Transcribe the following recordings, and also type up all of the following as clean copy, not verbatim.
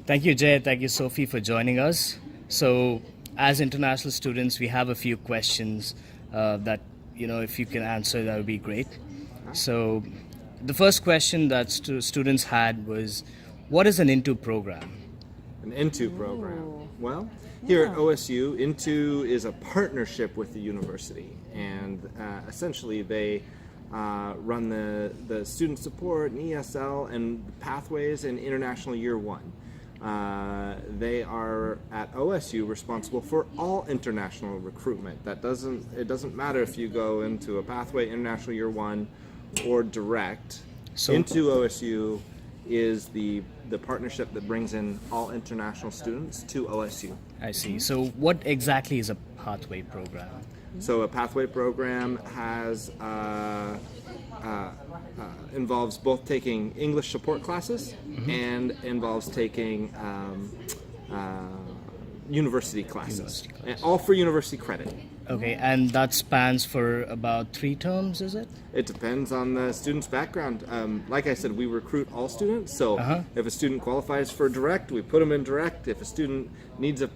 Thank you, Jay. Thank you, Sophie, for joining us. So, as international students, we have a few questions that, if you can answer, that would be great. So, the first question that students had was, what is an INTO program? An INTO program. Ooh. Well, here at Yeah. OSU, INTO is a partnership with the university, and essentially they run the student support and ESL and pathways in International Year One. They are at OSU responsible for all international recruitment. It doesn't matter if you go into a pathway International Year One or direct. So- Into OSU is the partnership that brings in all international students to OSU. I see. So, what exactly is a pathway program? So a pathway program has involves both taking English support classes and involves taking university classes, and all for university credit. Okay, and that spans for about 3 terms, is it? It depends on the student's background. Like I said, we recruit all students. So if a student qualifies for direct, we put them in direct. If a student needs a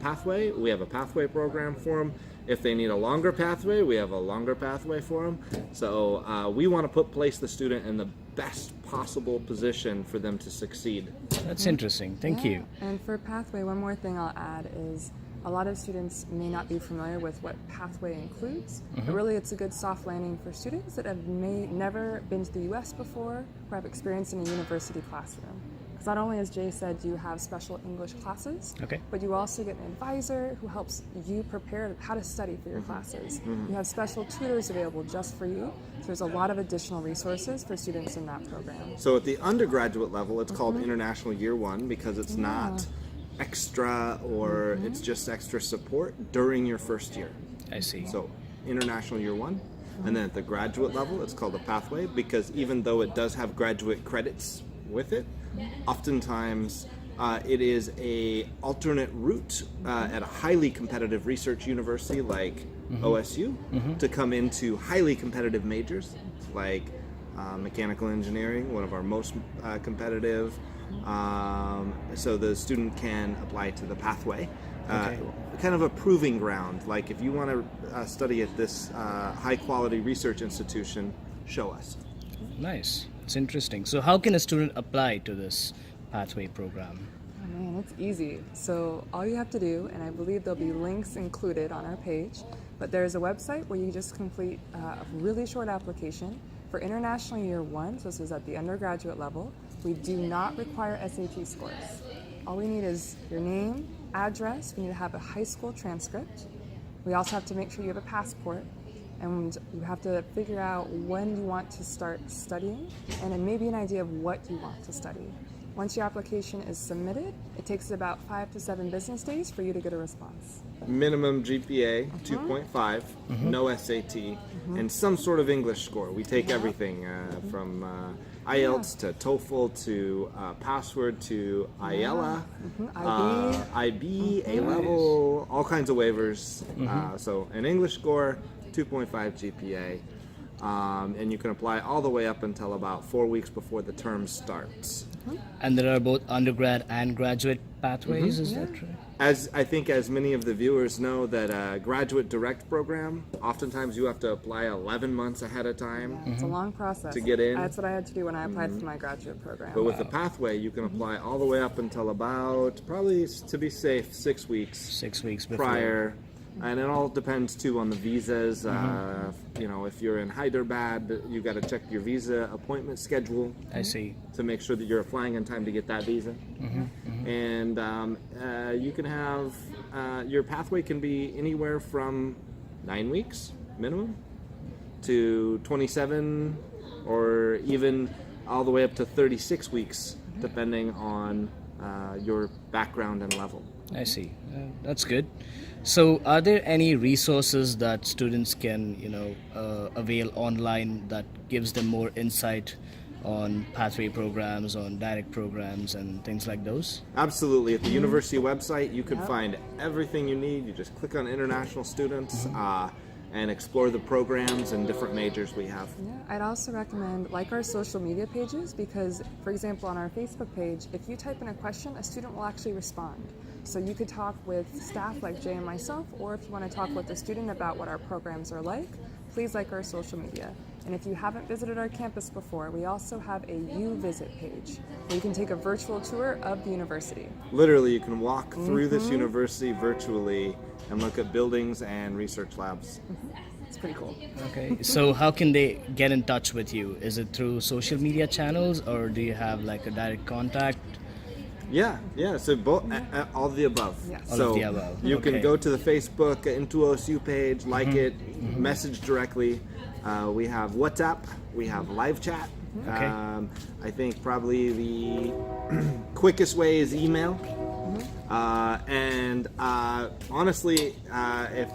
pathway, we have a pathway program for them. If they need a longer pathway, we have a longer pathway for them. So we want to place the student in the best possible position for them to succeed. That's interesting. Thank you. And for pathway, one more thing I'll add is a lot of students may not be familiar with what pathway includes, but really it's a good soft landing for students that have never been to the US before or have experience in a university classroom. Because not only, as Jay said, do you have special English classes, Okay. but you also get an advisor who helps you prepare how to study for your classes. You have special tutors available just for you, so there's a lot of additional resources for students in that program. So at the undergraduate level, it's called International Year One because it's not extra or it's just extra support during your first year. I see. So International Year One. And then at the graduate level, it's called a pathway because even though it does have graduate credits with it, oftentimes it is a alternate route at a highly competitive research university like OSU to come into highly competitive majors like mechanical engineering, one of our most competitive. So the student can apply to the pathway. Kind of a proving ground. Like if you want to study at this high quality research institution, show us. Nice. It's interesting. So, how can a student apply to this pathway program? Oh man, it's easy. So all you have to do, and I believe there'll be links included on our page, but there's a website where you just complete a really short application for International Year One. So this is at the undergraduate level. We do not require SAT scores. All we need is your name, address. We need to have a high school transcript. We also have to make sure you have a passport. And you have to figure out when you want to start studying and then maybe an idea of what you want to study. Once your application is submitted, it takes about 5 to 7 business days for you to get a response. Minimum GPA 2.5, no SAT, and some sort of English score. We take everything from IELTS to TOEFL to Password to IELA, IB, A-level, all kinds of waivers. So an English score, 2.5 GPA, and you can apply all the way up until about 4 weeks before the term starts. And there are both undergrad and graduate pathways, is that right? As I think as many of the viewers know that a graduate direct program, oftentimes you have to apply 11 months ahead of time. It's a long process. To get in. That's what I had to do when I applied for my graduate program. But with the pathway, you can apply all the way up until about, probably to be safe, 6 weeks 6 weeks before. prior. And it all depends too on the visas. If you're in Hyderabad, you got to check your visa appointment schedule I see. to make sure that you're applying in time to get that visa. And you can have your pathway can be anywhere from 9 weeks minimum to 27, or even all the way up to 36 weeks, depending on your background and level. I see. That's good. So, are there any resources that students can, avail online that gives them more insight on pathway programs, on direct programs, and things like those? Absolutely. At the university website, you can find everything you need. You just click on international students, and explore the programs and different majors we have. Yeah, I'd also recommend like our social media pages because, for example, on our Facebook page, if you type in a question, a student will actually respond. So you could talk with staff like Jay and myself, or if you want to talk with a student about what our programs are like, please like our social media. And if you haven't visited our campus before, we also have a U Visit page where you can take a virtual tour of the university. Literally, you can walk through this university virtually and look at buildings and research labs. It's pretty cool. Okay. So how can they get in touch with you? Is it through social media channels, or do you have like a direct contact? Yeah. So both, all of the above. Yes. All So of the above. you Okay. can go to the Facebook Into OSU page, like it, message directly. We have WhatsApp. We have live chat. Okay. I think probably the quickest way is email. And honestly, if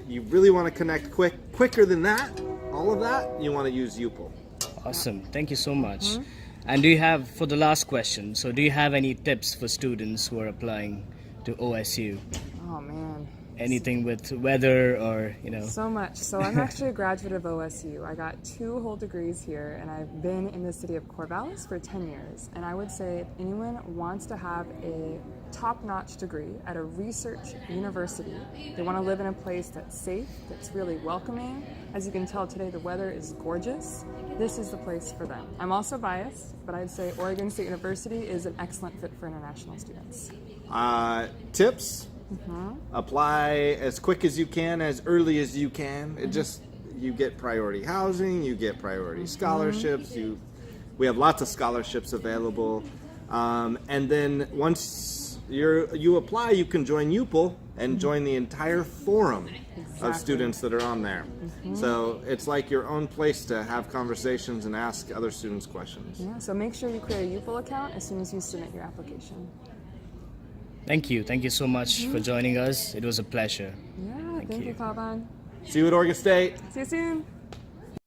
you really want to connect quicker than that, all of that, you want to use UPL. Awesome. Thank you so much. And do you have, for the last question, so do you have any tips for students who are applying to OSU? Oh man. Anything with weather or, So much. So I'm actually a graduate of OSU. I got 2 whole degrees here, and I've been in the city of Corvallis for 10 years. And I would say if anyone wants to have a top-notch degree at a research university, they want to live in a place that's safe, that's really welcoming. As you can tell today, the weather is gorgeous. This is the place for them. I'm also biased, but I'd say Oregon State University is an excellent fit for international students. Tips? Apply as quick as you can, as early as you can. You get priority housing, you get priority scholarships. We have lots of scholarships available, and then once you apply, you can join UPL and join the entire forum of students that are on there. So it's like your own place to have conversations and ask other students questions. Yeah, so make sure you create a UPL account as soon as you submit your application. Thank you. Thank you so much for joining us. It was a pleasure. Yeah, thank you, Pavan. See you at Oregon State. See you soon.